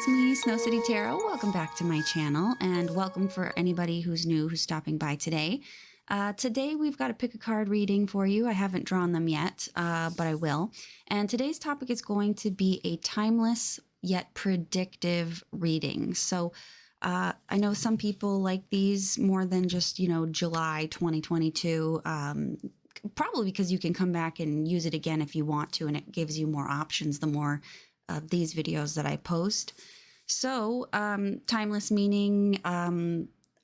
it's me, Snow City Tarot. Welcome back to my channel, and welcome for anybody who's new who's stopping by today. Today we've got a pick a card reading for you. I haven't drawn them yet, but I will. And today's topic is going to be a timeless yet predictive reading. So I know some people like these more than just, July 2022. Probably because you can come back and use it again if you want to, and it gives you more options the more of these videos that I post. So timeless meaning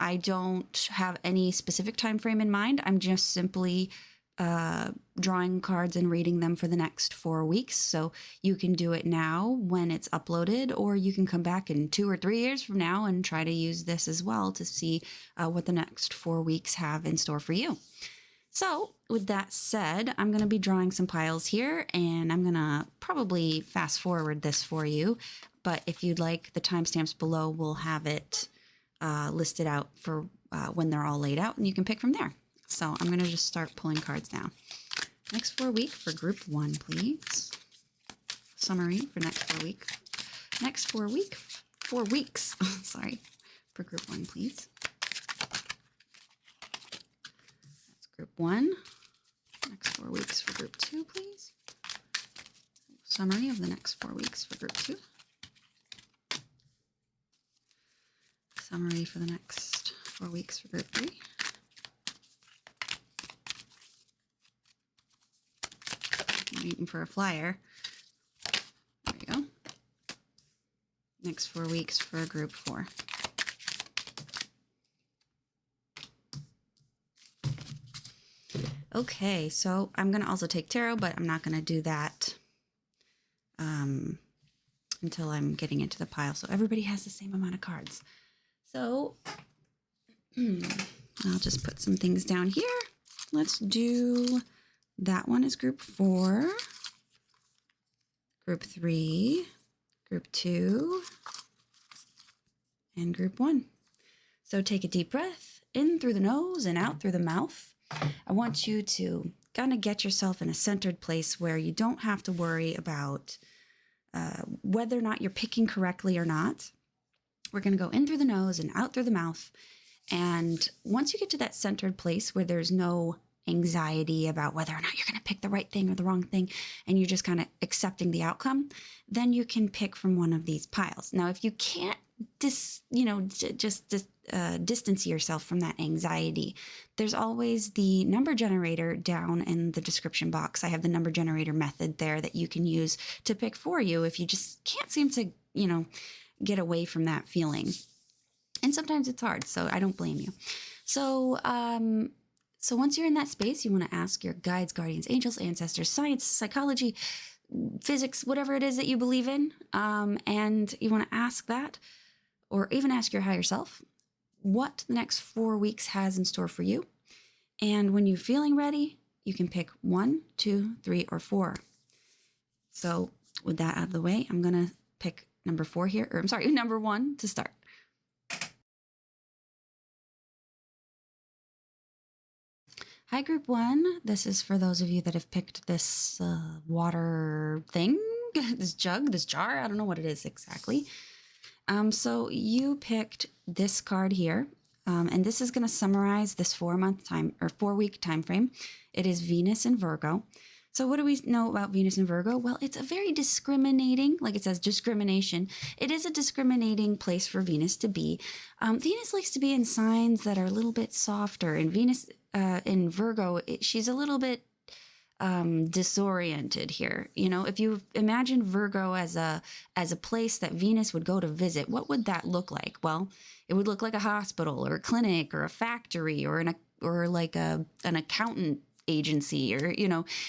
I don't have any specific time frame in mind. I'm just simply drawing cards and reading them for the next 4 weeks. So you can do it now when it's uploaded, or you can come back in 2 or 3 years from now and try to use this as well to see what the next 4 weeks have in store for you. So with that said, I'm going to be drawing some piles here, and I'm going to probably fast forward this for you. But if you'd like, the timestamps below will have it listed out for when they're all laid out, and you can pick from there. So I'm going to just start pulling cards now. Next 4 week for group 1, please. Summary for next 4 week. Next 4 weeks, sorry, for group 1, please. Group 1. Next 4 weeks for group 2, please. Summary of the next 4 weeks for group 2. Summary for the next 4 weeks for group 3. I'm waiting for a flyer. There we go. Next 4 weeks for group 4. Okay, so I'm going to also take tarot, but I'm not going to do that until I'm getting into the pile. So everybody has the same amount of cards. So I'll just put some things down here. Let's do that one as group 4, group 3, group 2, and group 1. So take a deep breath in through the nose and out through the mouth. I want you to kind of get yourself in a centered place where you don't have to worry about whether or not you're picking correctly or not. We're going to go in through the nose and out through the mouth. And once you get to that centered place where there's no anxiety about whether or not you're going to pick the right thing or the wrong thing, and you're just kind of accepting the outcome, then you can pick from one of these piles. Now, if you can't distance yourself from that anxiety, there's always the number generator down in the description box. I have the number generator method there that you can use to pick for you if you just can't seem to, get away from that feeling. And sometimes it's hard, so I don't blame you. So once you're in that space, you want to ask your guides, guardians, angels, ancestors, science, psychology, physics, whatever it is that you believe in, and you want to ask that, or even ask your higher self, what the next 4 weeks has in store for you. And when you're feeling ready, you can pick 1, 2, 3, or 4. So with that out of the way, I'm going to pick number 4 here, or I'm sorry, number 1 to start. Hi, group 1. This is for those of you that have picked this water thing, this jug, this jar. I don't know what it is exactly. So you picked this card here, and this is going to summarize this 4 week time frame. It is Venus in Virgo. So what do we know about Venus in Virgo? Well, it's a very discriminating, like it says, discrimination. It is a discriminating place for Venus to be. Venus likes to be in signs that are a little bit softer, and Venus in Virgo, she's a little bit disoriented here. If you imagine Virgo as a place that Venus would go to visit, what would that look like? Well, it would look like a hospital or a clinic or a factory or an accountant agency, or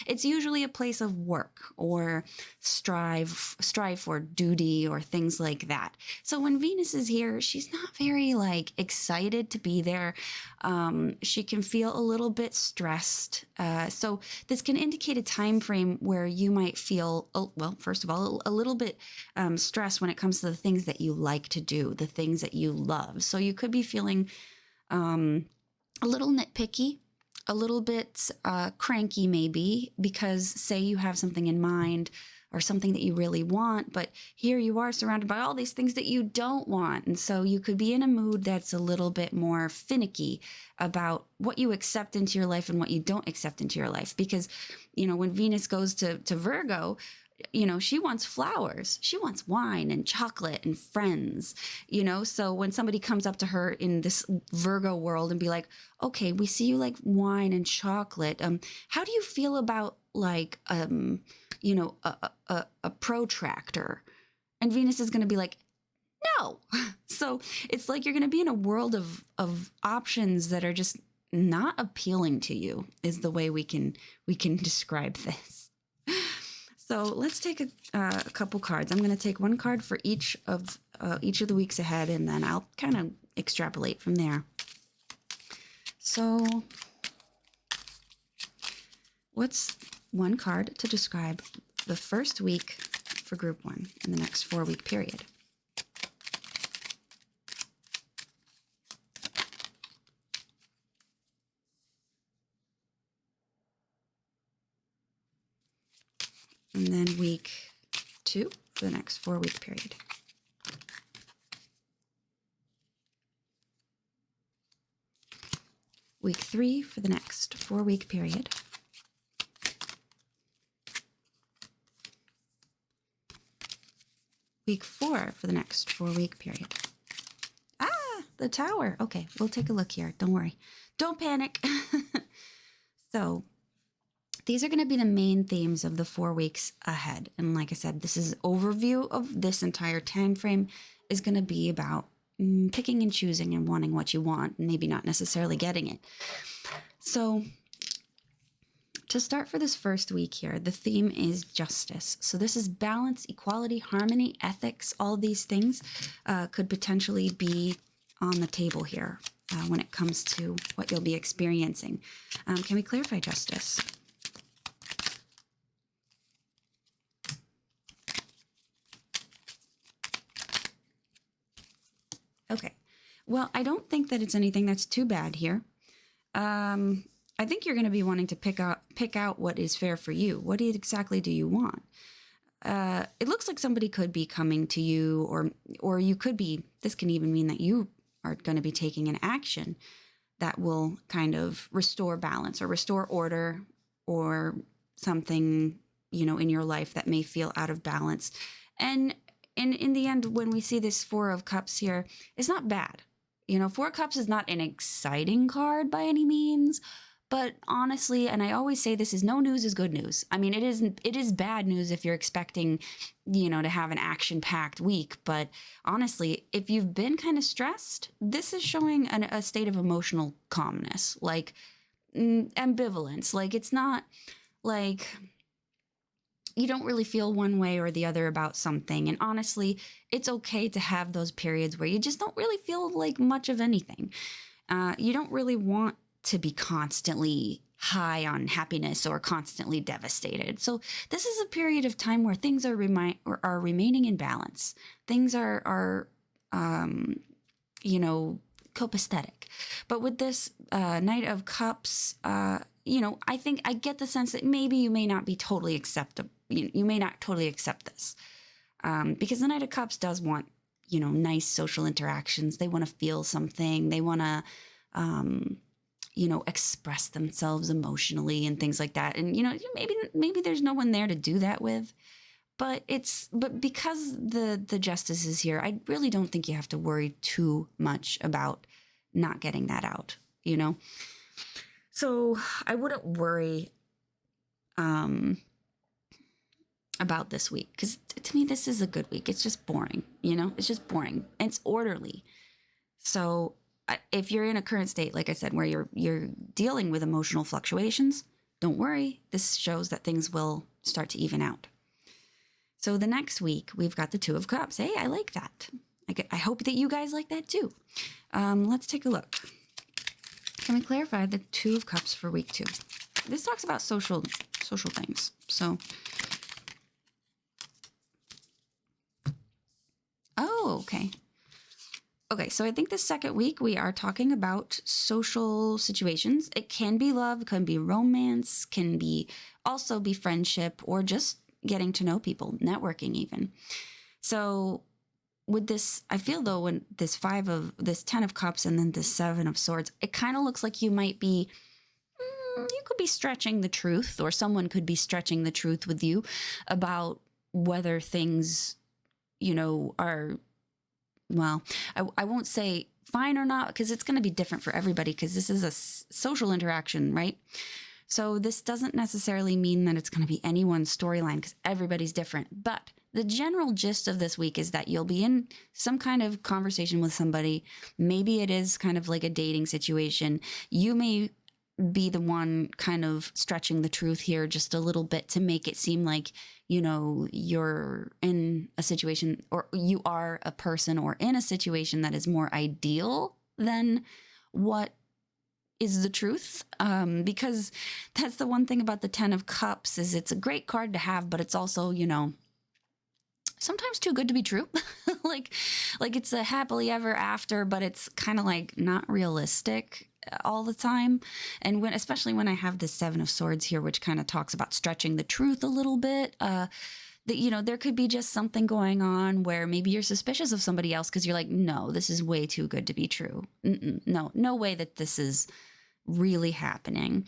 it's usually a place of work or strive for duty or things like that. So when Venus is here, she's not very excited to be there. She can feel a little bit stressed. So this can indicate a time frame where you might feel, first of all, a little bit stressed when it comes to the things that you like to do, the things that you love. So you could be feeling a little nitpicky, a little bit cranky maybe, because say you have something in mind or something that you really want. But here you are surrounded by all these things that you don't want. And so you could be in a mood that's a little bit more finicky about what you accept into your life and what you don't accept into your life. Because, when Venus goes to Virgo, she wants flowers. She wants wine and chocolate and friends, So when somebody comes up to her in this Virgo world and be like, okay, we see you like wine and chocolate. How do you feel about like, a protractor? And Venus is going to be like, no. So it's like you're going to be in a world of options that are just not appealing to you, is the way we can describe this. So let's take a couple cards. I'm going to take one card for each of the weeks ahead, and then I'll kind of extrapolate from there. So what's one card to describe the first week for group 1 in the next 4-week period? And then week 2 for the next 4-week period. Week 3 for the next 4-week period. Week 4 for the next 4-week period. The Tower. Okay, we'll take a look here. Don't worry. Don't panic. So these are going to be the main themes of the 4 weeks ahead. And like I said, this is overview of this entire time frame is going to be about picking and choosing and wanting what you want, and maybe not necessarily getting it. So to start for this first week here, the theme is justice. So this is balance, equality, harmony, ethics. All these things could potentially be on the table here when it comes to what you'll be experiencing. Can we clarify justice? Okay. Well, I don't think that it's anything that's too bad here. I think you're going to be wanting to pick out what is fair for you. What exactly do you want? It looks like somebody could be coming to you, or you could be, this can even mean that you are going to be taking an action that will kind of restore balance or restore order or something, in your life that may feel out of balance. And in the end, when we see this 4 of Cups here, it's not bad. 4 of Cups is not an exciting card by any means, but honestly, and I always say this, is no news is good news. I mean, it is bad news if you're expecting, to have an action-packed week. But honestly, if you've been kind of stressed, this is showing a state of emotional calmness, like ambivalence. Like, it's not like you don't really feel one way or the other about something. And honestly, it's okay to have those periods where you just don't really feel like much of anything. You don't really want to be constantly high on happiness or constantly devastated. So this is a period of time where things are remaining in balance. Things are copacetic. But with this Knight of Cups, I think I get the sense that maybe you may not be totally acceptable. You may not totally accept this because the Knight of Cups does want, nice social interactions. They want to feel something. They want to, express themselves emotionally and things like that. And, maybe there's no one there to do that with. But because the justice is here, I really don't think you have to worry too much about not getting that out, So I wouldn't worry about this week, because to me, this is a good week. It's just boring, it's just boring. And it's orderly. So if you're in a current state, like I said, where you're dealing with emotional fluctuations, don't worry. This shows that things will start to even out. So the next week, we've got the 2 of Cups. Hey, I like that. I hope that you guys like that too. Let's take a look. Can we clarify the 2 of Cups for week 2? This talks about social things. So, okay. Okay, so I think the second week we are talking about social situations. It can be love, can be romance, can be also be friendship, or just getting to know people, networking even. So with this, I feel though, when this 10 of cups and then this 7 of swords, it kind of looks like you might be, you could be stretching the truth, or someone could be stretching the truth with you about whether things, are, well, I won't say fine or not, because it's going to be different for everybody, because this is a social interaction, right? So this doesn't necessarily mean that it's going to be anyone's storyline, because everybody's different. But the general gist of this week is that you'll be in some kind of conversation with somebody. Maybe it is kind of like a dating situation. You may be the one kind of stretching the truth here just a little bit to make it seem like, you're in a situation, or you are a person or in a situation that is more ideal than what is the truth. Because that's the one thing about the 10 of cups, is it's a great card to have, but it's also, sometimes too good to be true. like it's a happily ever after, but it's kind of like not realistic all the time. And especially when I have this 7 of swords here, which kind of talks about stretching the truth a little bit, that, there could be just something going on where maybe you're suspicious of somebody else because you're like, no, this is way too good to be true. No way that this is really happening.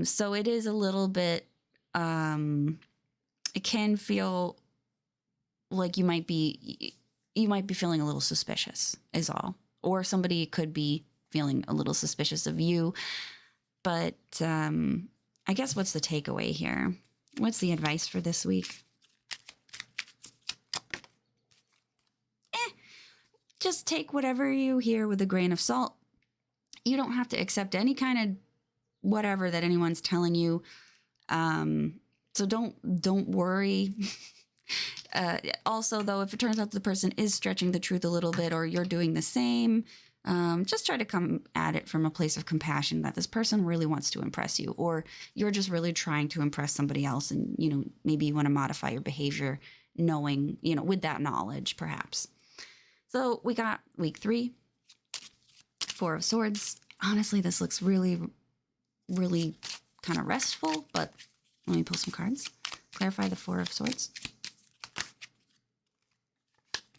So it is a little bit, it can feel like you might be feeling a little suspicious is all, or somebody could be feeling a little suspicious of you. But I guess what's the takeaway here? What's the advice for this week? Just take whatever you hear with a grain of salt. You don't have to accept any kind of whatever that anyone's telling you. So don't worry. Also, though, if it turns out the person is stretching the truth a little bit, or you're doing the same, just try to come at it from a place of compassion that this person really wants to impress you, or you're just really trying to impress somebody else. And, maybe you want to modify your behavior knowing, with that knowledge, perhaps. So we got week 3, 4 of swords. Honestly, this looks really, really kind of restful, but let me pull some cards. Clarify the 4 of swords.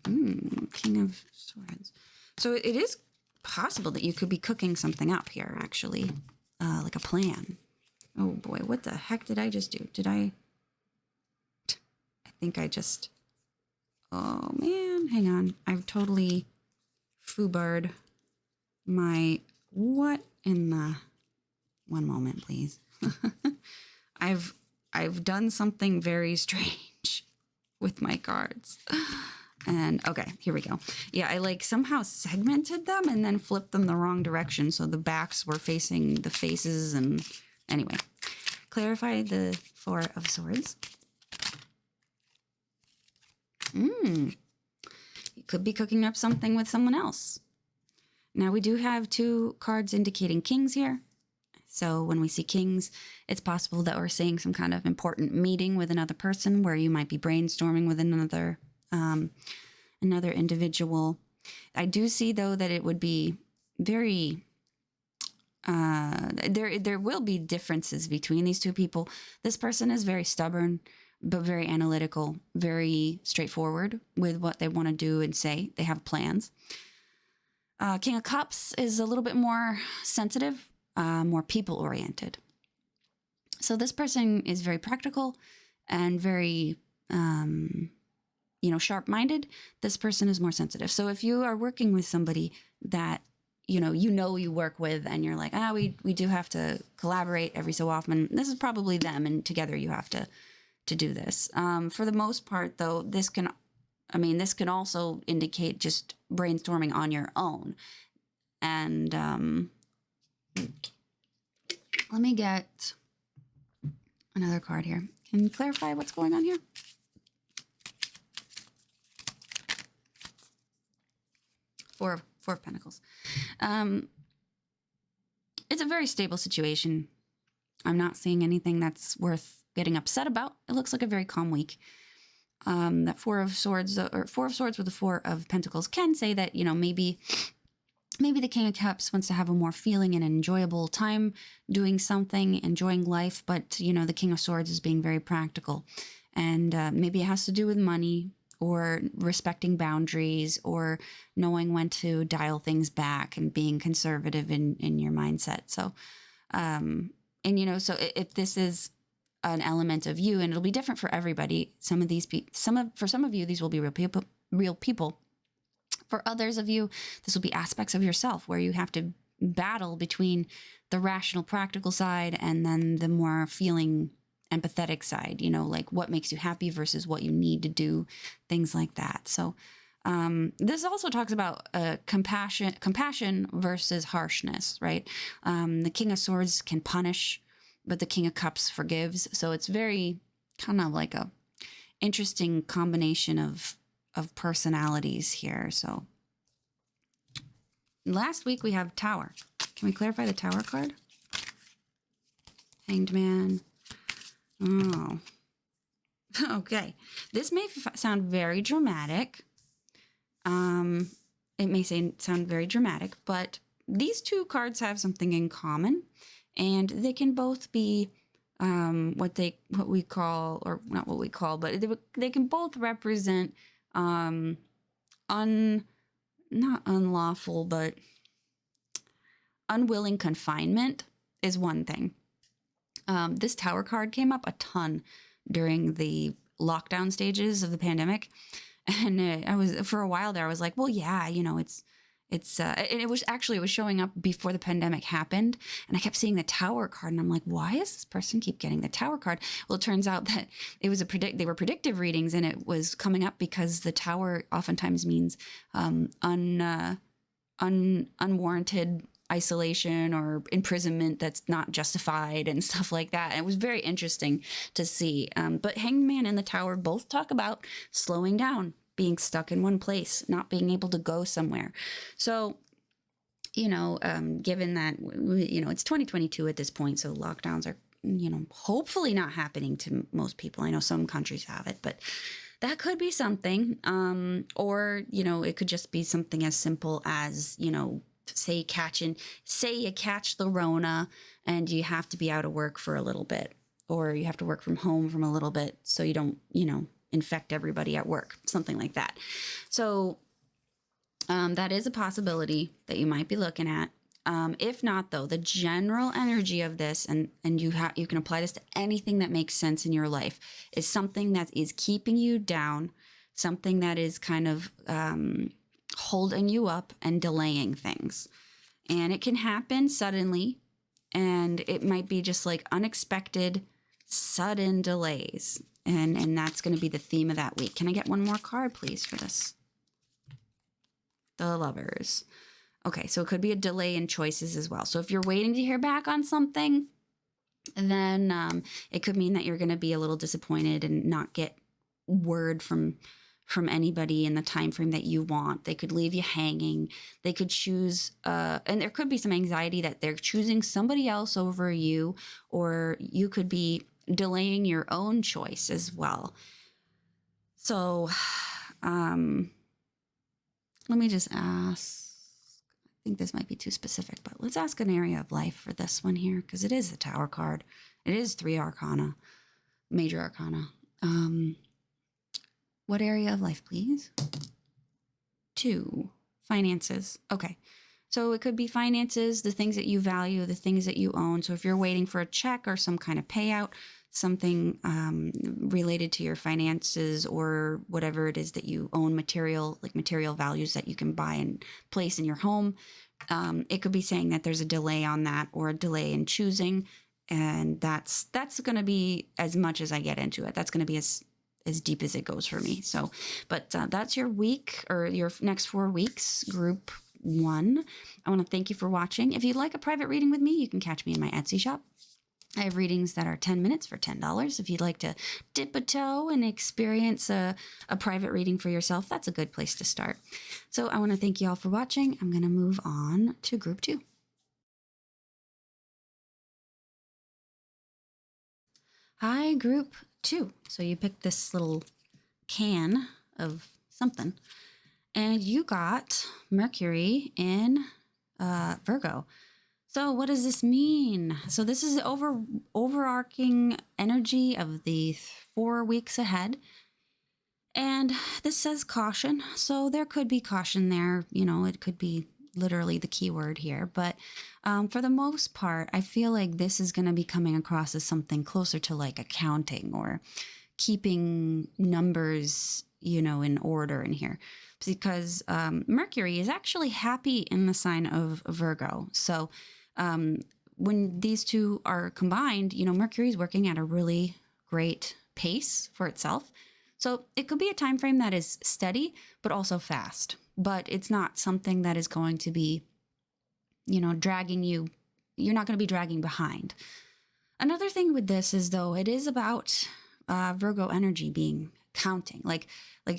King of swords. So it is possible that you could be cooking something up here, actually, like a plan. Oh boy, what the heck did I just do? I think I just, oh man, hang on. I've totally foobarred my, what in the, one moment, please. I've done something very strange with my cards. And okay, here we go. Yeah, I somehow segmented them and then flipped them the wrong direction. So the backs were facing the faces. And anyway, clarify the 4 of swords. You could be cooking up something with someone else. Now we do have 2 cards indicating kings here. So when we see kings, it's possible that we're seeing some kind of important meeting with another person where you might be brainstorming with another individual. I do see, though, that it would be very, there will be differences between these 2 people. This person is very stubborn, but very analytical, very straightforward with what they want to do and say. They have plans. King of Cups is a little bit more sensitive, more people-oriented. So this person is very practical and very, sharp-minded. This person is more sensitive. So if you are working with somebody that, you work with, and you're like, we do have to collaborate every so often, this is probably them, and together you have to do this. For the most part, though, this can also indicate just brainstorming on your own. And let me get another card here. Can you clarify what's going on here? Four of Pentacles. It's a very stable situation. I'm not seeing anything that's worth getting upset about. It looks like a very calm week. That 4 of Swords, or 4 of Swords with the 4 of Pentacles, can say that, maybe the King of Cups wants to have a more feeling and enjoyable time doing something, enjoying life, but, the King of Swords is being very practical And maybe it has to do with money or respecting boundaries or knowing when to dial things back and being conservative in your mindset. So, and so if this is an element of you, and it'll be different for everybody. Some of these for some of you, these will be real people. For others of you, this will be aspects of yourself where you have to battle between the rational, practical side and then the more feeling, empathetic side, like what makes you happy versus what you need to do, things like that. So this also talks about compassion versus harshness, right? The King of Swords can punish, but the King of Cups forgives. So it's very kind of like a interesting combination of personalities here. So last week we have Tower. Can we clarify the Tower card? Hanged Man. Oh, okay. This may sound very dramatic. It may sound very dramatic, but these two cards have something in common, and they can both be what we call, or not what we call, but they can both represent not unlawful, but unwilling confinement is one thing. This Tower card came up a ton during the lockdown stages of the pandemic. And I was, for a while there, I was like, well, yeah, and it was showing up before the pandemic happened. And I kept seeing the Tower card and I'm like, why does this person keep getting the Tower card? Well, it turns out that it was they were predictive readings, and it was coming up because the Tower oftentimes means unwarranted isolation or imprisonment that's not justified and stuff like that. And it was very interesting to see. But Hanged Man and the Tower both talk about slowing down, being stuck in one place, not being able to go somewhere. So, given that, it's 2022 at this point, so lockdowns are, hopefully not happening to most people. I know some countries have it, but that could be something. Or, it could just be something as simple as, say you catch the Rona and you have to be out of work for a little bit, or you have to work from home from a little bit so you don't, infect everybody at work, something like that. So that is a possibility that you might be looking at. If not, though, the general energy of this, and you can apply this to anything that makes sense in your life, is something that is keeping you down, something that is kind of holding you up and delaying things. And it can happen suddenly, and it might be just like unexpected, sudden delays. And that's going to be the theme of that week. Can I get one more card, please, for this? The Lovers. Okay, so it could be a delay in choices as well. So if you're waiting to hear back on something, then it could mean that you're going to be a little disappointed and not get word from anybody in the time frame that you want. They could leave you hanging. They could choose, and there could be some anxiety that they're choosing somebody else over you, or you could be delaying your own choice as well. So, let me just ask. I think this might be too specific, but let's ask an area of life for this one here, because it is the Tower card. It is 3 arcana, major arcana. What area of life, please? 2, finances. Okay. So it could be finances, the things that you value, the things that you own. So if you're waiting for a check or some kind of payout, something related to your finances or whatever it is that you own, material values that you can buy and place in your home, it could be saying that there's a delay on that, or a delay in choosing. And that's going to be as much as I get into it. That's going to be as deep as it goes for me. So, but that's your week, or your next 4 weeks, group 1. I want to thank you for watching. If you'd like a private reading with me, you can catch me in my Etsy shop. I have readings that are 10 minutes for $10. If you'd like to dip a toe and experience a private reading for yourself, that's a good place to start. So I want to thank you all for watching. I'm going to move on to group 2. Hi, group 2. So you picked this little can of something, and you got Mercury in Virgo. So what does this mean? So this is overarching energy of the 4 weeks ahead. And this says caution. So there could be caution there. It could be literally the key word here. But for the most part, I feel like this is going to be coming across as something closer to like accounting or keeping numbers, in order in here. Because Mercury is actually happy in the sign of Virgo. So when these two are combined, Mercury is working at a really great pace for itself. So it could be a time frame that is steady, but also fast. But it's not something that is going to be, dragging you. You're not going to be dragging behind. Another thing with this is, though, it is about Virgo energy being counting. Like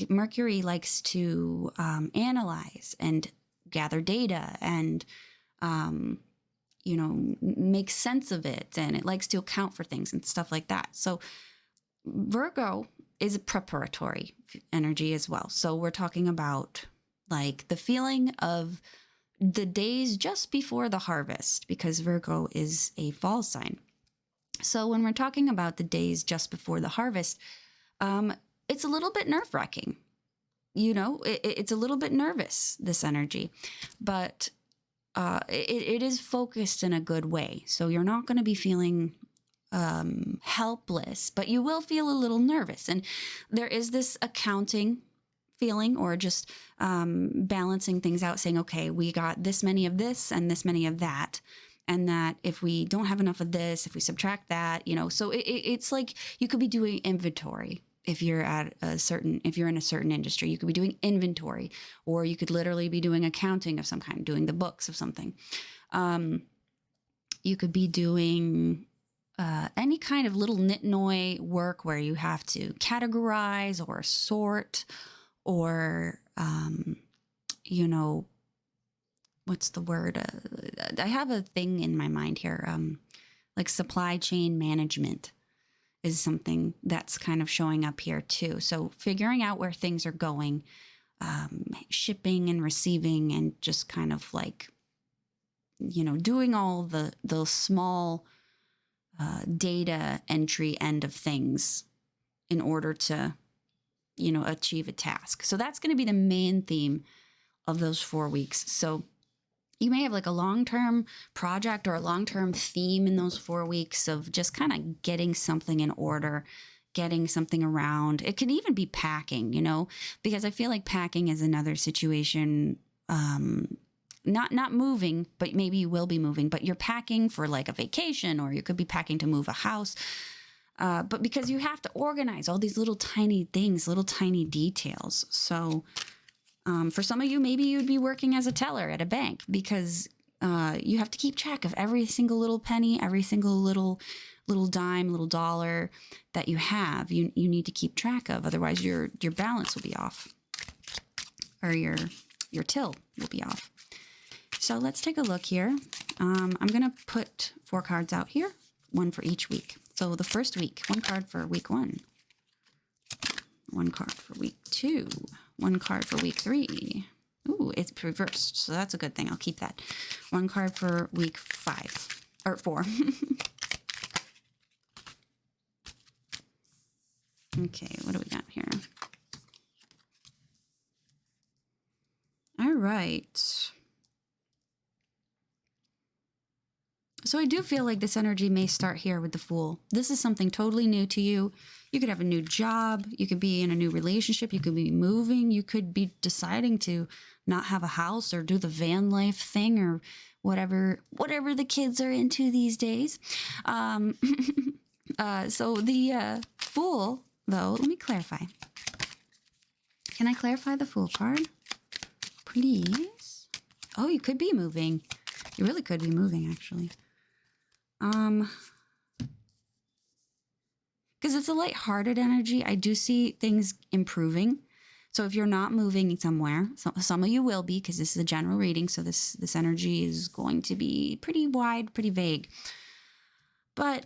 Mercury likes to analyze and gather data and, make sense of it. And it likes to account for things and stuff like that. So Virgo is a preparatory energy as well. So we're talking about like the feeling of the days just before the harvest, because Virgo is a fall sign. So when we're talking about the days just before the harvest, it's a little bit nerve-wracking. It's a little bit nervous, this energy, but it is focused in a good way. So you're not going to be feeling helpless, but you will feel a little nervous. And there is this accounting feeling, or just balancing things out, saying, okay, we got this many of this and this many of that. And that if we don't have enough of this, if we subtract that, so it's like you could be doing inventory. If you're if you're in a certain industry, you could be doing inventory, or you could literally be doing accounting of some kind, doing the books of something. You could be doing any kind of little nitnoy work where you have to categorize or sort, or, what's the word? I have a thing in my mind here, like supply chain management is something that's kind of showing up here too. So figuring out where things are going, shipping and receiving, and just kind of like, doing all the small data entry end of things in order to, achieve a task. So that's going to be the main theme of those 4 weeks. So you may have like a long-term project or a long-term theme in those 4 weeks of just kind of getting something in order, getting something around. It can even be packing, because I feel like packing is another situation, not moving, but maybe you will be moving, but you're packing for like a vacation, or you could be packing to move a house. But because you have to organize all these little tiny things, little tiny details. So for some of you, maybe you'd be working as a teller at a bank, because you have to keep track of every single little penny, every single little dime, little dollar that you have. You need to keep track of, otherwise your balance will be off, or your till will be off. So let's take a look here. I'm gonna put 4 cards out here, 1 for each week. So the first week, 1 card for week 1, 1 card for week 2, 1 card for week 3. Ooh, it's reversed, so that's a good thing. I'll keep that. 1 card for week 5, or 4. Okay, what do we got here? All right. So I do feel like this energy may start here with the Fool. This is something totally new to you. You could have a new job. You could be in a new relationship. You could be moving. You could be deciding to not have a house, or do the van life thing, or whatever the kids are into these days. So the Fool, though, let me clarify. Can I clarify the Fool card, please? Oh, you could be moving. You really could be moving, actually. Because it's a lighthearted energy. I do see things improving. So if you're not moving somewhere, some of you will be, because this is a general reading. So this energy is going to be pretty wide, pretty vague. But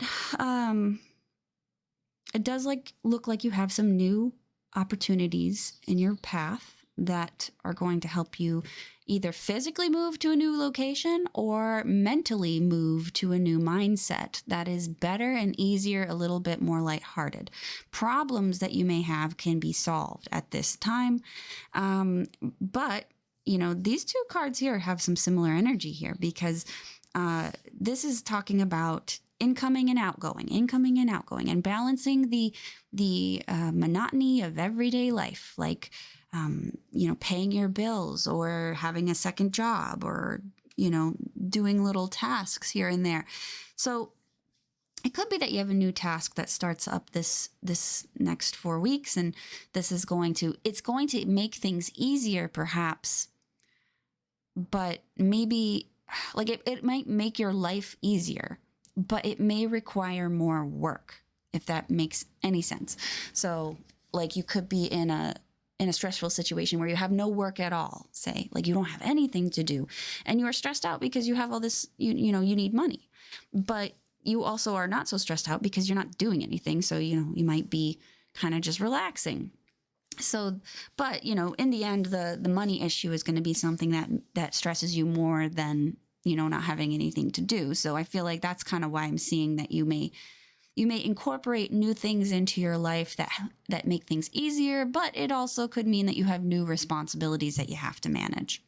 it does look like you have some new opportunities in your path that are going to help you either physically move to a new location or mentally move to a new mindset that is better and easier, a little bit more lighthearted. Problems that you may have can be solved at this time. But, these two cards here have some similar energy here because this is talking about incoming and outgoing, and balancing the monotony of everyday life, like paying your bills or having a second job or doing little tasks here and there. So it could be that you have a new task that starts up this next 4 weeks, and it's going to make things easier, perhaps, but maybe like it might make your life easier, but it may require more work, if that makes any sense. So like you could be in a stressful situation where you have no work at all, say, like you don't have anything to do and you are stressed out because you have all this, you need money, but you also are not so stressed out because you're not doing anything. So, you might be kind of just relaxing. So, but, in the end, the money issue is going to be something that stresses you more than, not having anything to do. So I feel like that's kind of why I'm seeing that you may incorporate new things into your life that make things easier, but it also could mean that you have new responsibilities that you have to manage.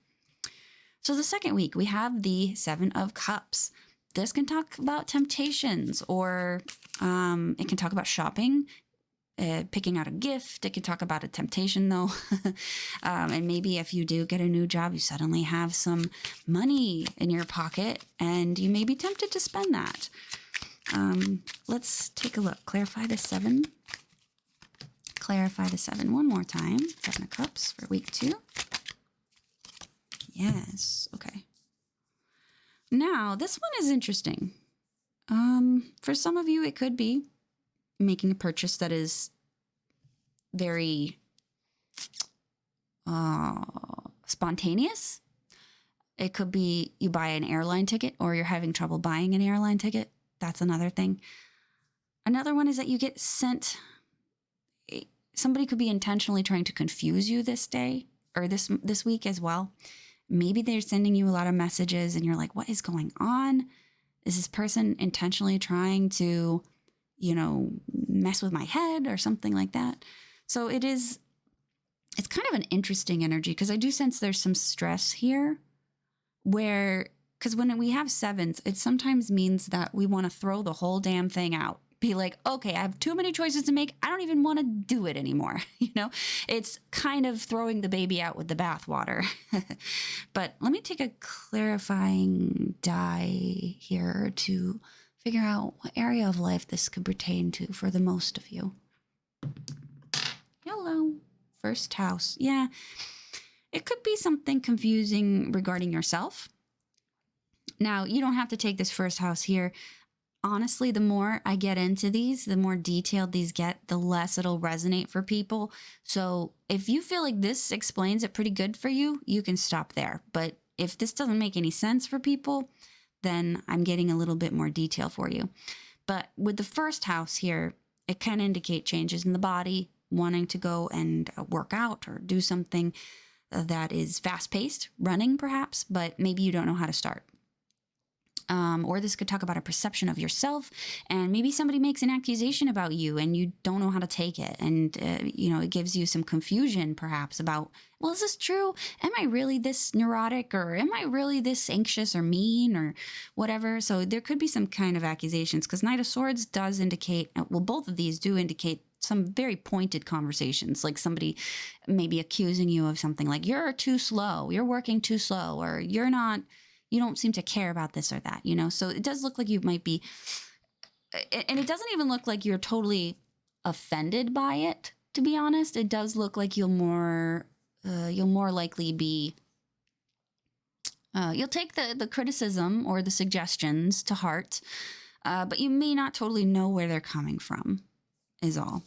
So the second week, we have the 7 of Cups. This can talk about temptations, or it can talk about shopping, picking out a gift. It can talk about a temptation, though. And maybe if you do get a new job, you suddenly have some money in your pocket and you may be tempted to spend that. Let's take a look. Clarify the 7. Clarify the 7 one more time. 7 of Cups for week 2. Yes. Okay. Now, this one is interesting. For some of you, it could be making a purchase that is very spontaneous. It could be you buy an airline ticket, or you're having trouble buying an airline ticket. That's another thing. Another one is that you get sent. Somebody could be intentionally trying to confuse you this day or this week as well. Maybe they're sending you a lot of messages and you're like, what is going on? Is this person intentionally trying to, mess with my head or something like that? So it's kind of an interesting energy, because I do sense there's some stress here because when we have 7s, it sometimes means that we want to throw the whole damn thing out. Be like, okay, I have too many choices to make. I don't even want to do it anymore. It's kind of throwing the baby out with the bathwater. But let me take a clarifying die here to figure out what area of life this could pertain to for the most of you. Hello. First house. Yeah. It could be something confusing regarding yourself. Now, you don't have to take this first house here. Honestly, the more I get into these, the more detailed these get, the less it'll resonate for people. So if you feel like this explains it pretty good for you, you can stop there. But if this doesn't make any sense for people, then I'm getting a little bit more detail for you. But with the first house here, it can indicate changes in the body, wanting to go and work out or do something that is fast-paced, running perhaps, but maybe you don't know how to start. Or this could talk about a perception of yourself, and maybe somebody makes an accusation about you and you don't know how to take it. And, it gives you some confusion perhaps about, well, is this true? Am I really this neurotic, or am I really this anxious or mean or whatever? So there could be some kind of accusations, because Knight of Swords does indicate, well, both of these do indicate some very pointed conversations, like somebody maybe accusing you of something like, you're too slow, you're working too slow, or you don't seem to care about this or that, So it does look like you might be, and it doesn't even look like you're totally offended by it, to be honest. It does look like you'll more likely be, you'll take the criticism or the suggestions to heart, but you may not totally know where they're coming from, is all.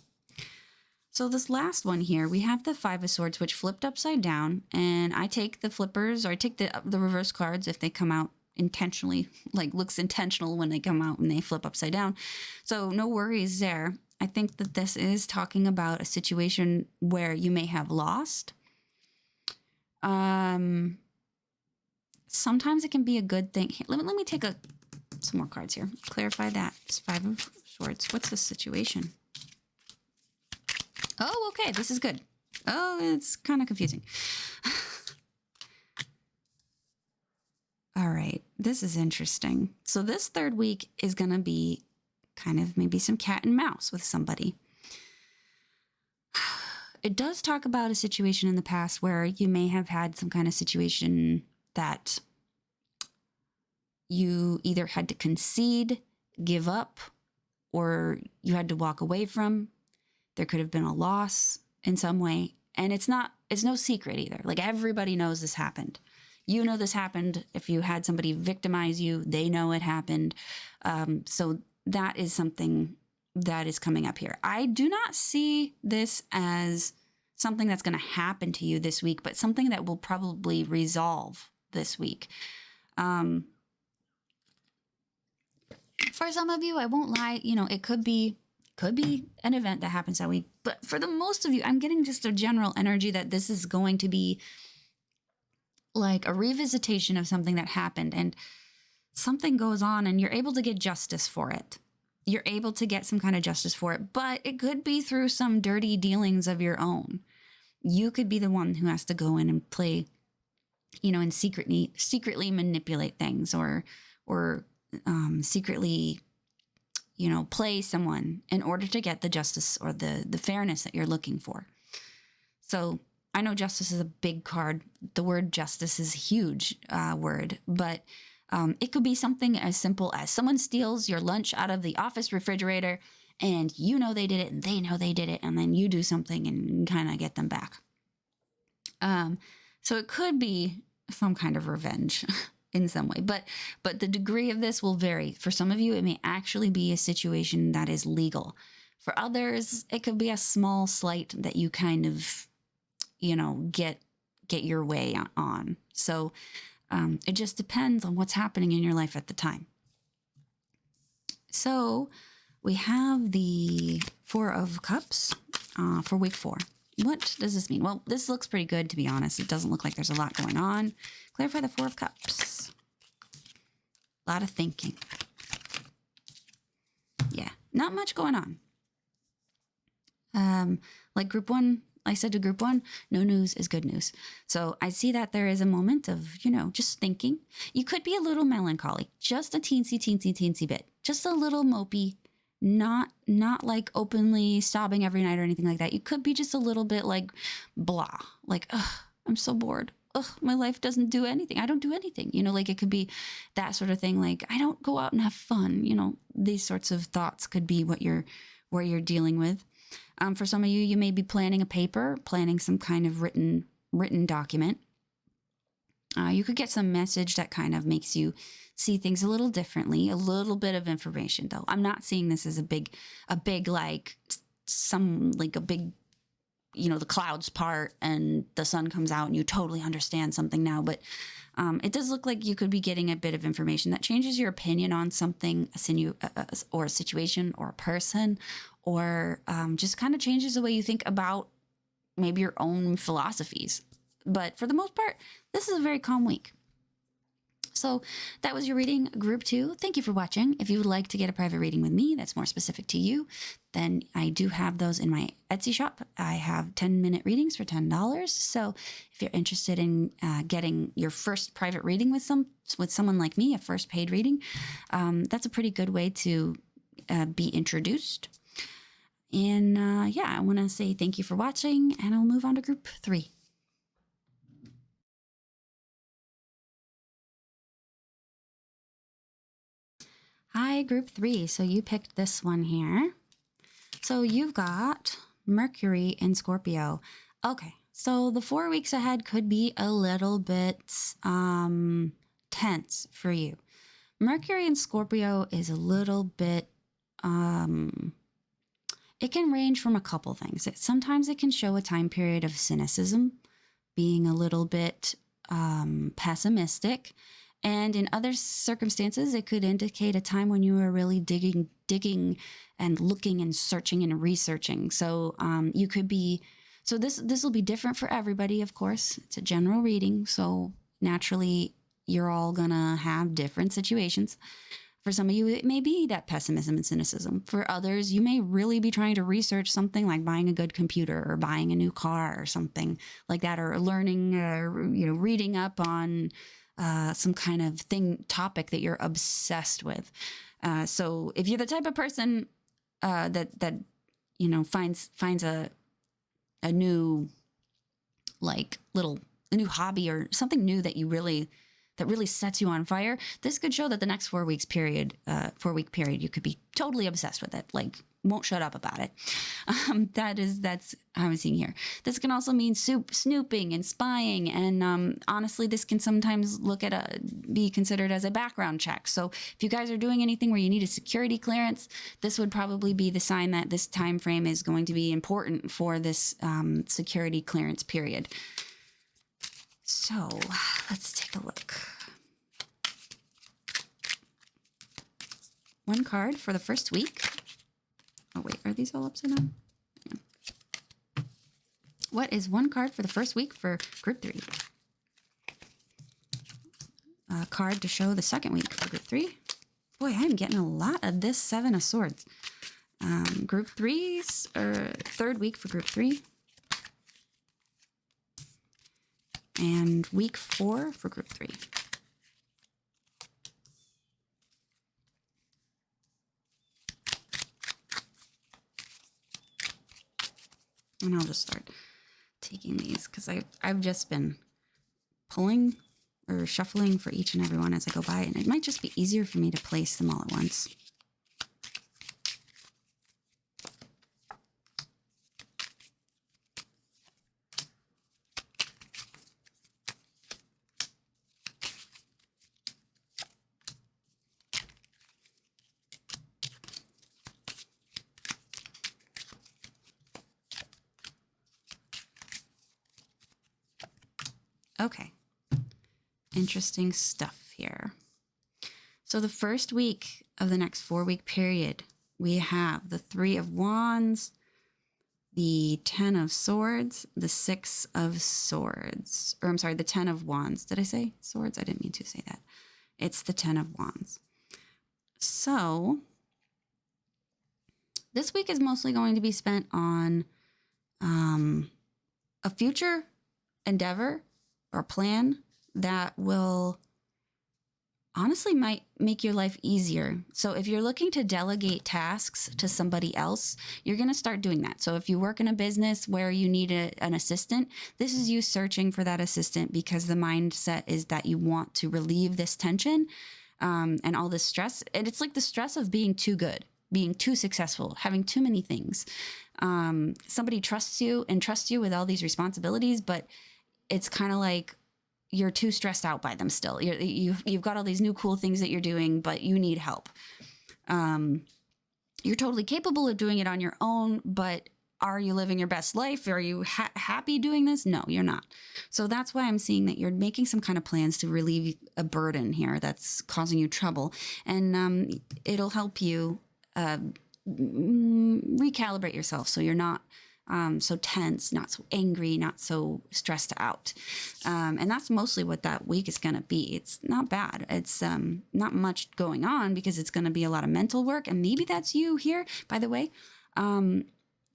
So this last one here, we have the 5 of Swords, which flipped upside down, and I take the flippers, or I take the reverse cards if they come out intentionally, like looks intentional when they come out and they flip upside down. So no worries there. I think that this is talking about a situation where you may have lost, Um, Sometimes it can be a good thing. Here, let me take some more cards here. Clarify that. It's Five of Swords. What's the situation? Oh, okay. This is good. Oh, it's kind of confusing. All right. This is interesting. So this third week is going to be kind of maybe some cat and mouse with somebody. It does talk about a situation in the past where you may have had some kind of situation that you either had to concede, give up, or you had to walk away from. There could have been a loss in some way. And it's no secret either. Like, everybody knows this happened. You know this happened. If you had somebody victimize you, they know it happened. So that is something that is coming up here. I do not see this as something that's going to happen to you this week, but something that will probably resolve this week. For some of you, I won't lie, it could be an event that happens that week. But for the most of you, I'm getting just a general energy that this is going to be like a revisitation of something that happened, and something goes on and you're able to get justice for it. You're able to get some kind of justice for it, but it could be through some dirty dealings of your own. You could be the one who has to go in and play, and secretly manipulate things, or secretly, play someone in order to get the justice or the fairness that you're looking for. So I know justice is a big card. The word justice is a huge word, but it could be something as simple as someone steals your lunch out of the office refrigerator, and they did it and they know they did it, and then you do something and kind of get them back. So it could be some kind of revenge in some way, but the degree of this will vary. For some of you, it may actually be a situation that is legal. For others, it could be a small slight that you kind of, get your way on. So it just depends on what's happening in your life at the time. So we have the Four of Cups for week 4. What does this mean? Well, this looks pretty good, to be honest. It doesn't look like there's a lot going on. Clarify the Four of Cups. A lot of thinking. Yeah, not much going on. Like group 1, I said to group 1, no news is good news. So I see that there is a moment of, just thinking. You could be a little melancholy, just a teensy bit, just a little mopey, not like openly sobbing every night or anything like that. You could be just a little bit like blah, like, ugh, I'm so bored. Ugh, my life doesn't do anything. I don't do anything. Like it could be that sort of thing. Like, I don't go out and have fun. These sorts of thoughts could be what you're dealing with. For some of you, you may be planning a paper, planning some kind of written document. You could get some message that kind of makes you see things a little differently, a little bit of information, though. I'm not seeing this as a big, like a big, the clouds part and the sun comes out and you totally understand something now. But it does look like you could be getting a bit of information that changes your opinion on something, or a situation or a person, or just kind of changes the way you think about maybe your own philosophies. But for the most part, this is a very calm week. So that was your reading, group 2. Thank you for watching. If you would like to get a private reading with me that's more specific to you, then I do have those in my Etsy shop. I have 10-minute readings for $10. So if you're interested in getting your first private reading with someone like me, a first paid reading, that's a pretty good way to be introduced. And I want to say thank you for watching, and I'll move on to group 3. Hi, group 3. So you picked this one here. So you've got Mercury in Scorpio. Okay, so the 4 weeks ahead could be a little bit tense for you. Mercury in Scorpio is a little bit, it can range from a couple things. Sometimes it can show a time period of cynicism, being a little bit pessimistic. And in other circumstances, it could indicate a time when you were really digging and looking and searching and researching. So you could be So this will be different for everybody, of course. It's a general reading, so naturally you're all gonna have different situations. For some of you, it may be that pessimism and cynicism. For others, you may really be trying to research something like buying a good computer or buying a new car or something like that, or learning, reading up on some kind of topic that you're obsessed with. So if you're the type of person that finds a new a new hobby or something new that really sets you on fire, this could show that the next 4 week period, you could be totally obsessed with it, like won't shut up about it. That's how I'm seeing here. This can also mean snooping and spying, and honestly, this can sometimes be considered as a background check. So if you guys are doing anything where you need a security clearance, this would probably be the sign that this time frame is going to be important for this security clearance period. So let's take a look. One card for the first week. Oh wait, are these all upside down? Yeah. What is one card for the first week for group 3? A card to show the second week for group 3. Boy, I'm getting a lot of this 7 of Swords. Group 3's third week for group 3. And week 4 for group 3. And I'll just start taking these because I've just been pulling or shuffling for each and every one as I go by, and it might just be easier for me to place them all at once. Okay, interesting stuff here. So the first week of the next 4-week period, we have the 3 of Wands, the 10 of Swords, the 6 of Swords, or I'm sorry, the 10 of Wands. Did I say Swords? I didn't mean to say that. It's the 10 of Wands. So this week is mostly going to be spent on a future endeavor or plan that will honestly might make your life easier. So if you're looking to delegate tasks to somebody else, you're going to start doing that. So if you work in a business where you need an assistant, this is you searching for that assistant because the mindset is that you want to relieve this tension and all this stress. And it's like the stress of being too good, being too successful, having too many things. Somebody trusts you with all these responsibilities, but it's kind of like you're too stressed out by them still. You've got all these new cool things that you're doing, but you need help. You're totally capable of doing it on your own, but are you living your best life? Are you happy doing this? No, you're not. So that's why I'm seeing that you're making some kind of plans to relieve a burden here that's causing you trouble. And it'll help you recalibrate yourself so you're not so tense, not so angry, not so stressed out. And that's mostly what that week is going to be. It's not bad. It's not much going on because it's going to be a lot of mental work. And maybe that's you here, by the way.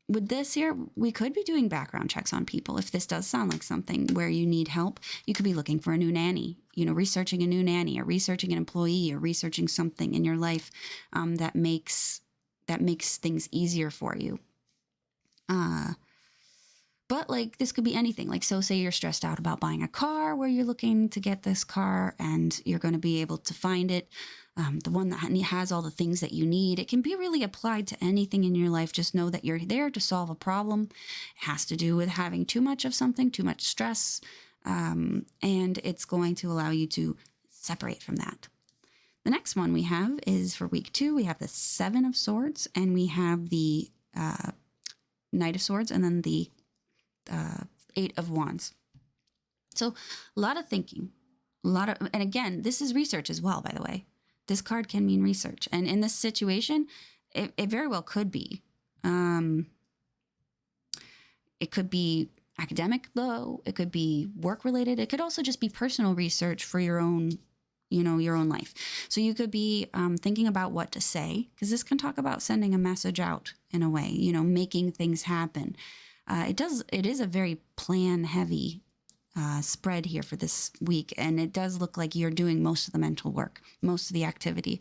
With this here, we could be doing background checks on people. If this does sound like something where you need help, you could be looking for a new nanny, researching a new nanny or researching an employee or researching something in your life that makes things easier for you. But like this could be anything. Like, so say you're stressed out about buying a car where you're looking to get this car and you're going to be able to find it. The one that has all the things that you need. It can be really applied to anything in your life. Just know that you're there to solve a problem. It has to do with having too much of something, too much stress. And it's going to allow you to separate from that. The next one we have is for week 2. We have the 7 of Swords and we have the Knight of Swords and then the 8 of Wands. So a lot of thinking, and again, this is research as well, by the way. This card can mean research. And in this situation, it very well could be. It could be academic, though. It could be work related. It could also just be personal research for your own, your own life. So you could be thinking about what to say, because this can talk about sending a message out in a way, making things happen. It is a very plan heavy spread here for this week. And it does look like you're doing most of the mental work, most of the activity.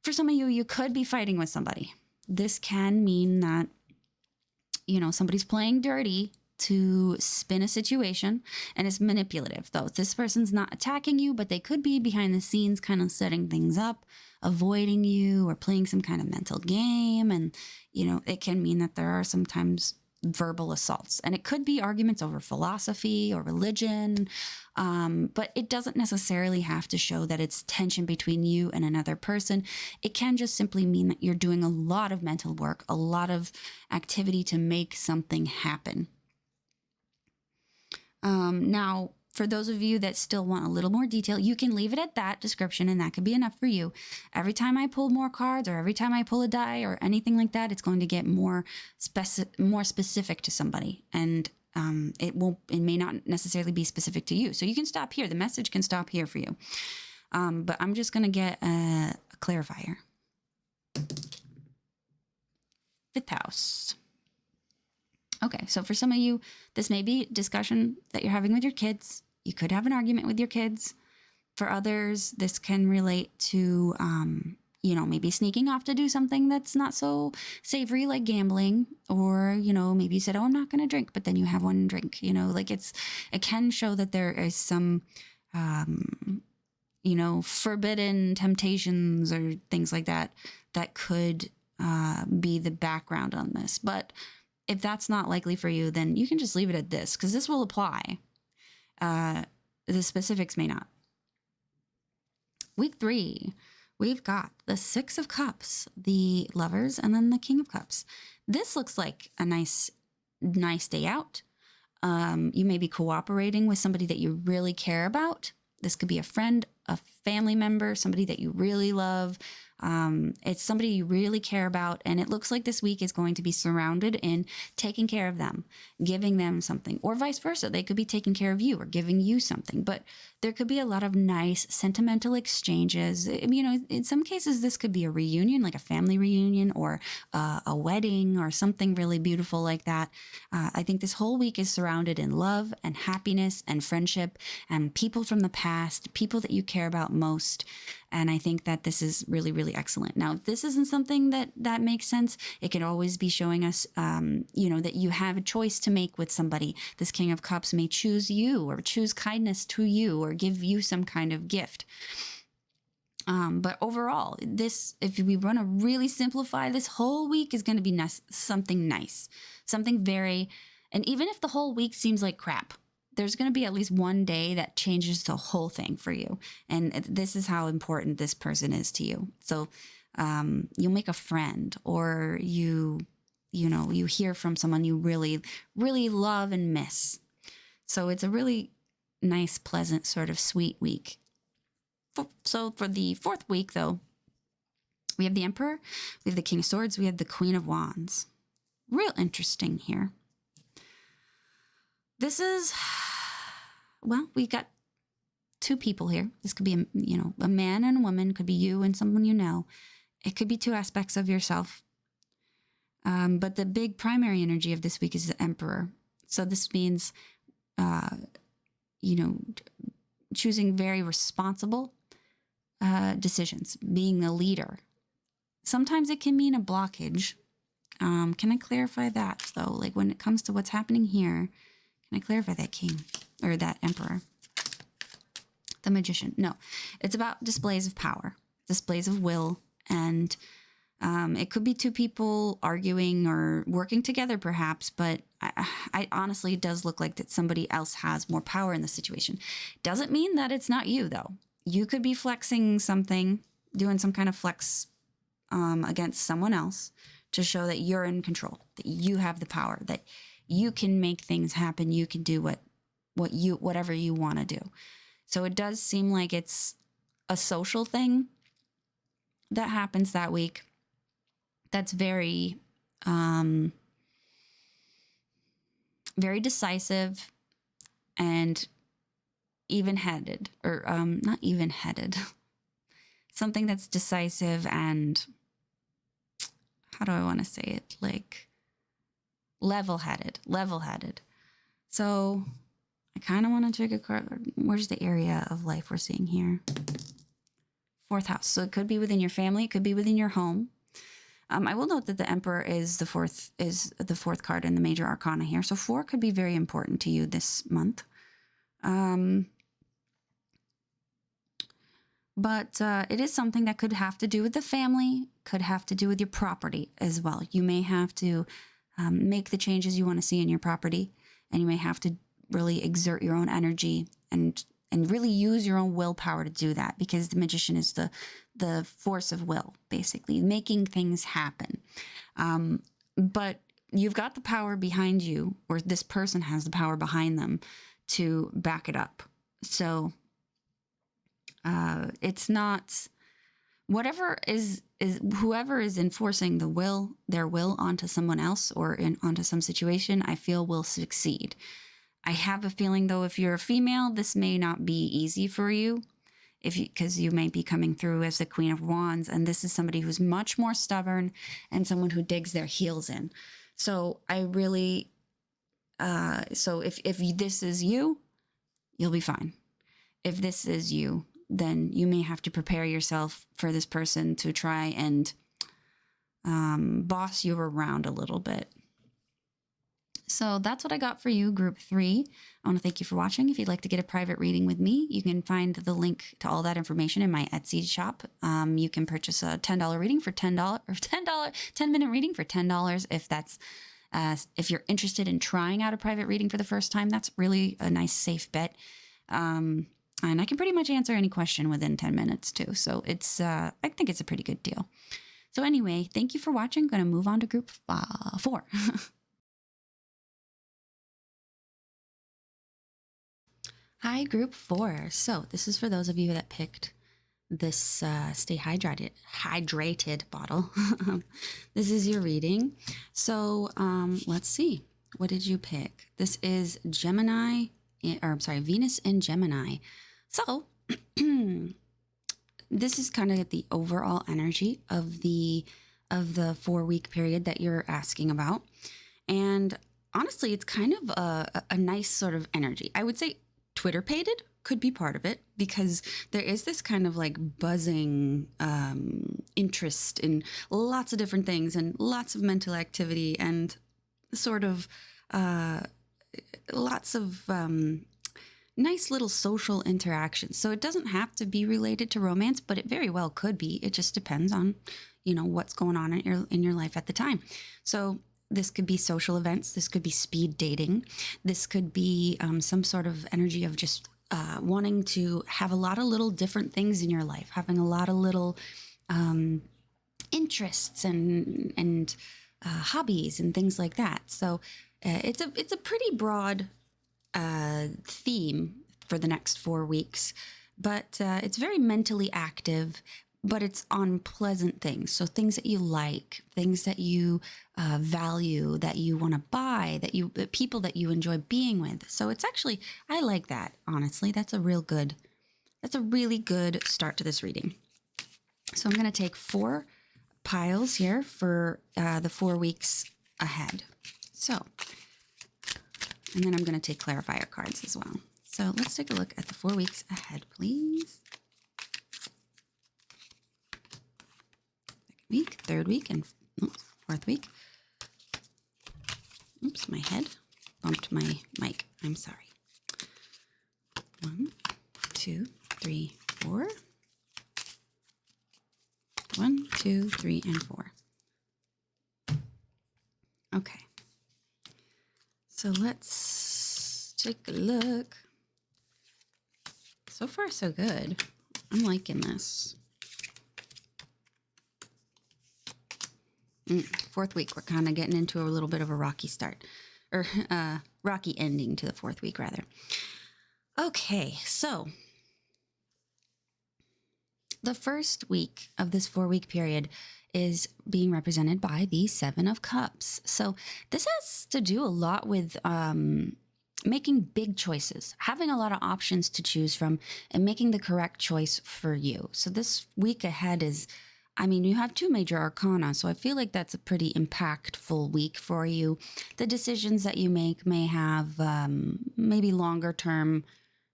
For some of you, you could be fighting with somebody. This can mean that, somebody's playing dirty to spin a situation, and it's manipulative, though. This person's not attacking you, but they could be behind the scenes kind of setting things up, avoiding you, or playing some kind of mental game. And, it can mean that there are sometimes verbal assaults, and it could be arguments over philosophy or religion, but it doesn't necessarily have to show that it's tension between you and another person. It can just simply mean that you're doing a lot of mental work, a lot of activity to make something happen. Now, for those of you that still want a little more detail, you can leave it at that description, and that could be enough for you. Every time I pull more cards, or every time I pull a die or anything like that, it's going to get more specific to somebody, and it may not necessarily be specific to you. So you can stop here. The message can stop here for you. But I'm just going to get a clarifier. Fifth house. Okay, so for some of you, this may be discussion that you're having with your kids. You could have an argument with your kids. For others, this can relate to, maybe sneaking off to do something that's not so savory, like gambling. Or, maybe you said, oh, I'm not going to drink, but then you have one drink. It can show that there is some, forbidden temptations or things like that that could be the background on this. But if that's not likely for you, then you can just leave it at this, because this will apply. The specifics may not. Week 3, we've got the Six of Cups, the Lovers, and then the King of Cups. This looks like a nice day out. You may be cooperating with somebody that you really care about. This could be a friend, a family member, somebody that you really love. It's somebody you really care about, and it looks like this week is going to be surrounded in taking care of them, giving them something, or vice versa. They could be taking care of you or giving you something, but there could be a lot of nice sentimental exchanges. In some cases, this could be a reunion, like a family reunion, or a wedding, or something really beautiful like that. I think this whole week is surrounded in love and happiness and friendship and people from the past, people that you care about most. And I think that this is really, really excellent. Now, if this isn't something that makes sense, it can always be showing us, that you have a choice to make with somebody. This King of Cups may choose you, or choose kindness to you, or give you some kind of gift. But overall, if we want to really simplify, this whole week is going to be something nice, something very, and even if the whole week seems like crap, there's going to be at least one day that changes the whole thing for you. And this is how important this person is to you. So you'll make a friend, or you hear from someone you really, really love and miss. So it's a really nice, pleasant, sort of sweet week. So for the fourth week, though, we have the Emperor, we have the King of Swords, we have the Queen of Wands. Real interesting here. This is, we got two people here. This could be, a man and a woman. Could be you and someone you know. It could be two aspects of yourself. But the big primary energy of this week is the Emperor. So this means, choosing very responsible decisions, being a leader. Sometimes it can mean a blockage. Can I clarify that, though? Like, when it comes to what's happening here, can I clarify that, King, or that Emperor? The Magician. No, it's about displays of power, displays of will, and it could be two people arguing or working together, perhaps, but I honestly, it does look like that somebody else has more power in the situation. Doesn't mean that it's not you, though. You could be flexing something, doing some kind of flex against someone else to show that you're in control, that you have the power, that you can make things happen. You can do whatever you want to do. So it does seem like it's a social thing that happens that week. That's very, very decisive and even-headed, or not even-headed. Something that's decisive and, how do I want to say it? Like level-headed. So I kind of want to take a card. Where's the area of life we're seeing here? Fourth house. So it could be within your family. It could be within your home. I will note that the Emperor is the fourth card in the major arcana here. So 4 could be very important to you this month. But it is something that could have to do with the family, could have to do with your property as well. You may have to make the changes you want to see in your property, and you may have to really exert your own energy and really use your own willpower to do that, because the Magician is the force of will, basically, making things happen. But you've got the power behind you, or this person has the power behind them to back it up. So it's not whatever is whoever is enforcing their will onto someone else or onto some situation, I feel will succeed. I have a feeling, though, if you're a female, this may not be easy for you, because you may be coming through as the Queen of Wands, and this is somebody who's much more stubborn and someone who digs their heels in. So I really, so if this is you, you'll be fine. If this is you, then you may have to prepare yourself for this person to try and boss you around a little bit. So that's what I got for you, group 3. I want to thank you for watching. If you'd like to get a private reading with me, you can find the link to all that information in my Etsy shop. You can purchase a $10 reading for $10, or 10-minute reading for $10 if that's if you're interested in trying out a private reading for the first time. That's really a nice, safe bet. And I can pretty much answer any question within 10 minutes too. So it's I think it's a pretty good deal. So anyway, thank you for watching. I'm going to move on to group 4. Hi, group 4. So this is for those of you that picked this Stay Hydrated bottle. This is your reading. So let's see. What did you pick? This is Gemini, or I'm sorry, Venus in Gemini. So this is kind of the overall energy of the 4-week period that you're asking about. And honestly, it's kind of a nice sort of energy. I would say Twitter-pated could be part of it, because there is this kind of like buzzing interest in lots of different things and lots of mental activity and sort of lots of nice little social interactions. So it doesn't have to be related to romance, but it very well could be. It just depends on, what's going on in your life at the time. So this could be social events. This could be speed dating. This could be some sort of energy of just wanting to have a lot of little different things in your life, having a lot of little interests and hobbies and things like that. So it's a pretty broad theme for the next 4 weeks, but it's very mentally active. But it's on pleasant things. So things that you like, things that you value, that you want to buy, people that you enjoy being with. So it's actually, I like that, honestly. That's a really good start to this reading. So I'm going to take 4 piles here for the 4 weeks ahead. So, and then I'm going to take clarifier cards as well. So let's take a look at the 4 weeks ahead, please. Week, 3rd week, and 4th week. Oops, my head bumped my mic. I'm sorry. 1, 2, 3, 4. 1, 2, 3, and 4. Okay. So let's take a look. So far, so good. I'm liking this. 4th week, we're kind of getting into a little bit of a rocky start, or rocky ending to the 4th week, rather. Okay, so the first week of this 4-week period is being represented by the Seven of Cups. So this has to do a lot with making big choices, having a lot of options to choose from, and making the correct choice for you. So this week ahead is, I mean, you have two major arcana, so I feel like that's a pretty impactful week for you. The decisions that you make may have maybe longer term,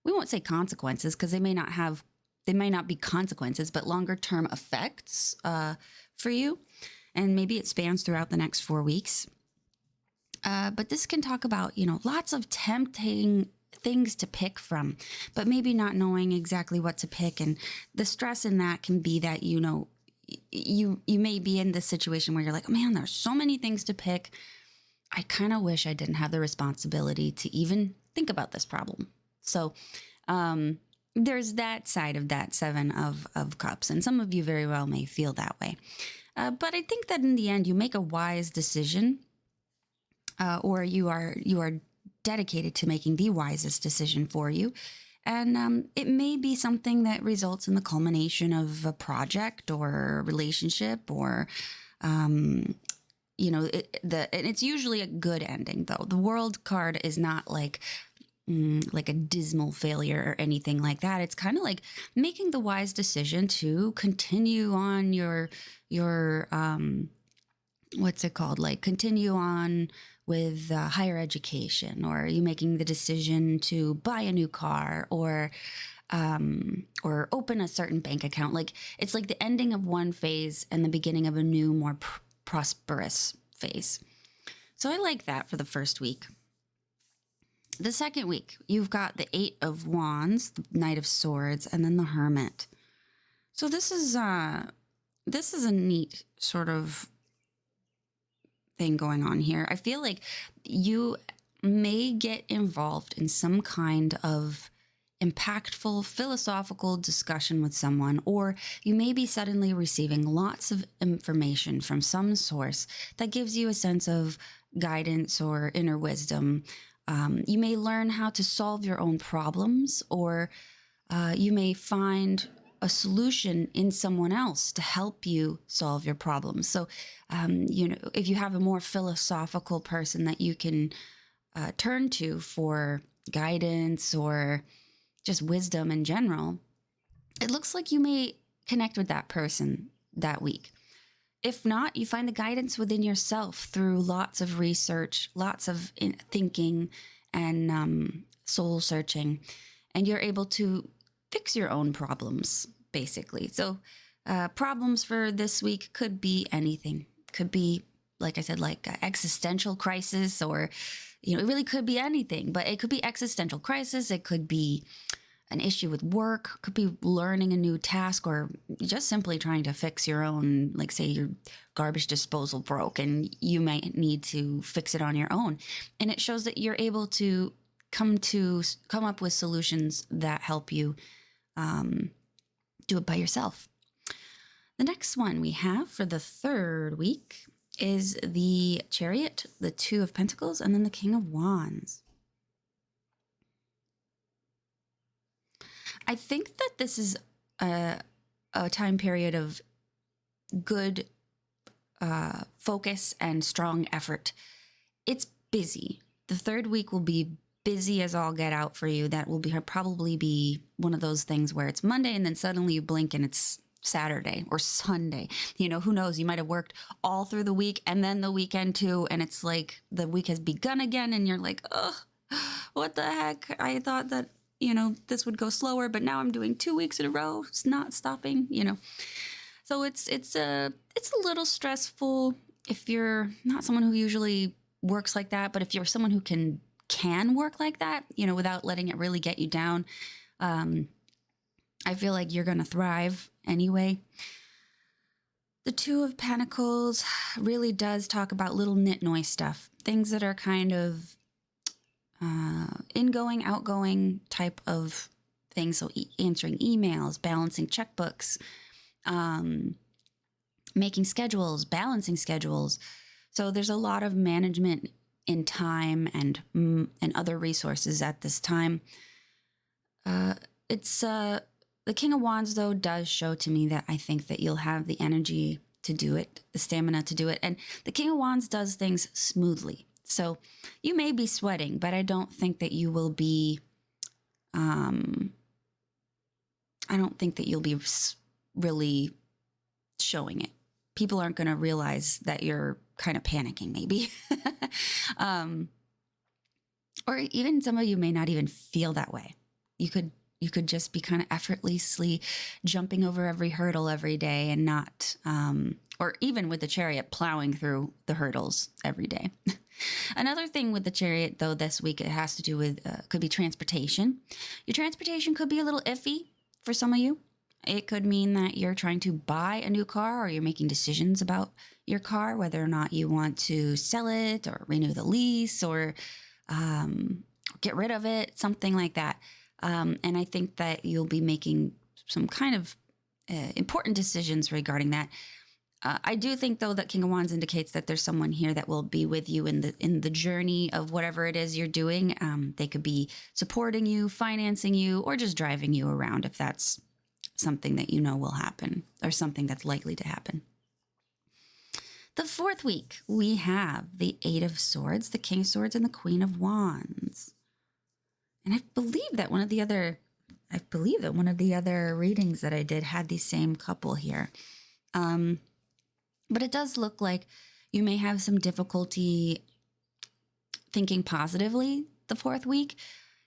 we won't say consequences because they may not be consequences, but longer term effects for you. And maybe it spans throughout the next 4 weeks. But this can talk about, lots of tempting things to pick from, but maybe not knowing exactly what to pick. And the stress in that can be that, you may be in this situation where you're like, oh, man, there's so many things to pick. I kind of wish I didn't have the responsibility to even think about this problem. So there's that side of that Seven of Cups. And some of you very well may feel that way. But I think that in the end, you make a wise decision, or you are dedicated to making the wisest decision for you. And it may be something that results in the culmination of a project or a relationship, or, and it's usually a good ending, though. The World card is not like a dismal failure or anything like that. It's kind of like making the wise decision to continue on your what's it called? Like continue on with higher education, or are you making the decision to buy a new car, or open a certain bank account? Like it's like the ending of one phase and the beginning of a new, more prosperous phase. So I like that for the first week. The second week, you've got the Eight of Wands, the Knight of Swords, and then the Hermit. So this is a neat sort of thing going on here. I feel like you may get involved in some kind of impactful philosophical discussion with someone, or you may be suddenly receiving lots of information from some source that gives you a sense of guidance or inner wisdom. You may learn how to solve your own problems, or you may find a solution in someone else to help you solve your problems. So, if you have a more philosophical person that you can turn to for guidance or just wisdom in general, it looks like you may connect with that person that week. If not, you find the guidance within yourself through lots of research, lots of thinking, and soul searching, and you're able to fix your own problems, basically. So problems for this week could be anything. Could be, like I said, like existential crisis, or, it really could be anything, but it could be existential crisis. It could be an issue with work, could be learning a new task, or just simply trying to fix your own, like say your garbage disposal broke and you might need to fix it on your own. And it shows that you're able to come up with solutions that help you do it by yourself. The next one we have for the third week is the Chariot, the Two of Pentacles, and then the King of Wands. I think that this is a time period of good focus and strong effort. It's busy. The third week will be busy as all get out for you. That will probably be one of those things where it's Monday and then suddenly you blink and it's Saturday or Sunday. Who knows? You might have worked all through the week and then the weekend too, and it's like the week has begun again and you're like, oh, what the heck? I thought that this would go slower, but now I'm doing 2 weeks in a row. It's not stopping, So it's a little stressful if you're not someone who usually works like that. But if you're someone who can work like that, without letting it really get you down, I feel like you're going to thrive anyway. The Two of Pentacles really does talk about little nitnoy stuff, things that are kind of ingoing, outgoing type of things. So answering emails, balancing checkbooks, making schedules, balancing schedules. So there's a lot of management in time and other resources at this time. It's the King of Wands, though, does show to me that I think that you'll have the energy to do it, the stamina to do it. And the King of Wands does things smoothly. So you may be sweating, but I don't think that you will be, I don't think that you'll be really showing it. People aren't going to realize that you're kind of panicking, maybe. Or even some of you may not even feel that way. You could just be kind of effortlessly jumping over every hurdle every day and not, or even with the Chariot, plowing through the hurdles every day. Another thing with the Chariot, though, this week, it has to do with, could be transportation. Your transportation could be a little iffy for some of you. It could mean that you're trying to buy a new car, or you're making decisions about your car, whether or not you want to sell it or renew the lease or get rid of it, something like that. And I think that you'll be making some kind of important decisions regarding that. I do think, though, that King of Wands indicates that there's someone here that will be with you in the journey of whatever it is you're doing. They could be supporting you, financing you, or just driving you around if that's something that you know will happen or something that's likely to happen. The fourth week, we have the Eight of Swords, the King of Swords, and the Queen of Wands. And I believe that one of the other readings that I did had the same couple here. But it does look like you may have some difficulty thinking positively the fourth week.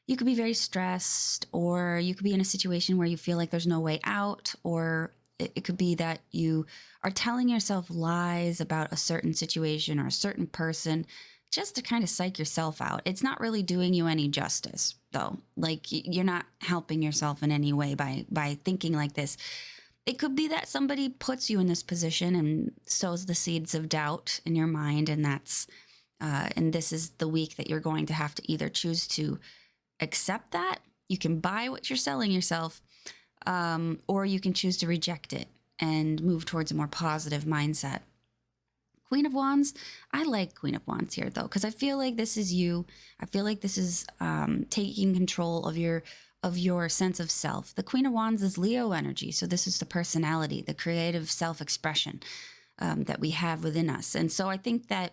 You could be very stressed, or you could be in a situation where you feel like there's no way out, or it could be that you are telling yourself lies about a certain situation or a certain person just to kind of psych yourself out. It's not really doing you any justice, though. Like, you're not helping yourself in any way by thinking like this. It could be that somebody puts you in this position and sows the seeds of doubt in your mind, and and this is the week that you're going to have to either choose to accept that. You can buy what you're selling yourself, or you can choose to reject it and move towards a more positive mindset. Queen of Wands, I like Queen of Wands here, though, because I feel like this is you. I feel like this is taking control of your sense of self. The Queen of Wands is Leo energy, so this is the personality, the creative self-expression that we have within us. And so I think that,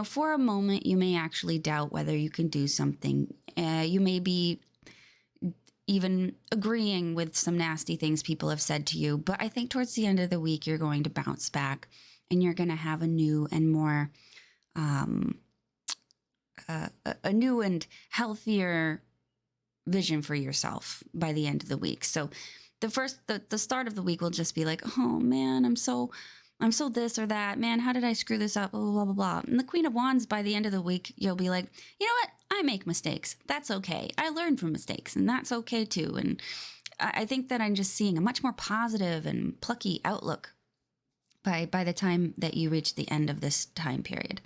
for a moment, you may actually doubt whether you can do something. You may be even agreeing with some nasty things people have said to you. But I think towards the end of the week, you're going to bounce back, and you're going to have a new and more, a new and healthier vision for yourself by the end of the week. So the start of the week will just be like, oh man, I'm so this or that, man, how did I screw this up? Blah, blah, blah, blah. And the Queen of Wands, by the end of the week, you'll be like, you know what? I make mistakes. That's okay. I learn from mistakes, and that's okay too. And I think that I'm just seeing a much more positive and plucky outlook by the time that you reach the end of this time period.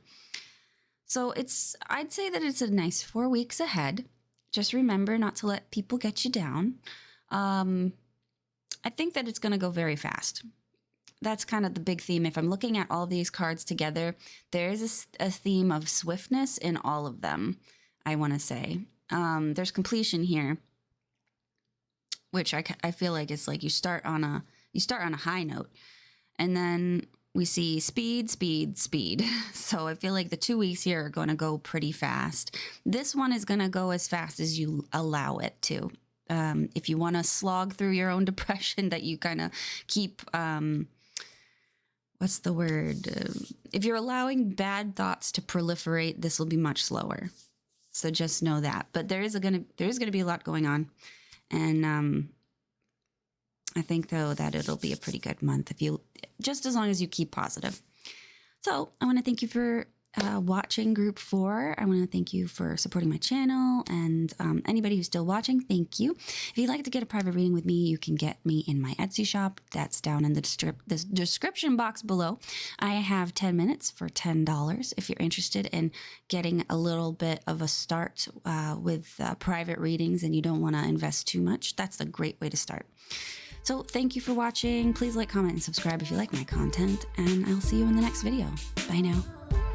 So I'd say that it's a nice 4 weeks ahead. Just remember not to let people get you down. I think that it's going to go very fast. That's kind of the big theme. If I'm looking at all these cards together, there is a theme of swiftness in all of them, I want to say. There's completion here, which I feel like it's like you start on a high note, and then we see speed, speed, speed. So I feel like the 2 weeks here are going to go pretty fast. This one is going to go as fast as you allow it to. If you want to slog through your own depression, that you kind of keep, what's the word? If you're allowing bad thoughts to proliferate, this will be much slower. So just know that. But there is going to be a lot going on. And I think, though, that it'll be a pretty good month just as long as you keep positive. So I want to thank you for watching Group 4. I want to thank you for supporting my channel, and anybody who's still watching, thank you. If you'd like to get a private reading with me, you can get me in my Etsy shop. That's down in the description box below. I have 10 minutes for $10 if you're interested in getting a little bit of a start with private readings and you don't want to invest too much. That's a great way to start. So thank you for watching. Please like, comment, and subscribe if you like my content, and I'll see you in the next video. Bye now.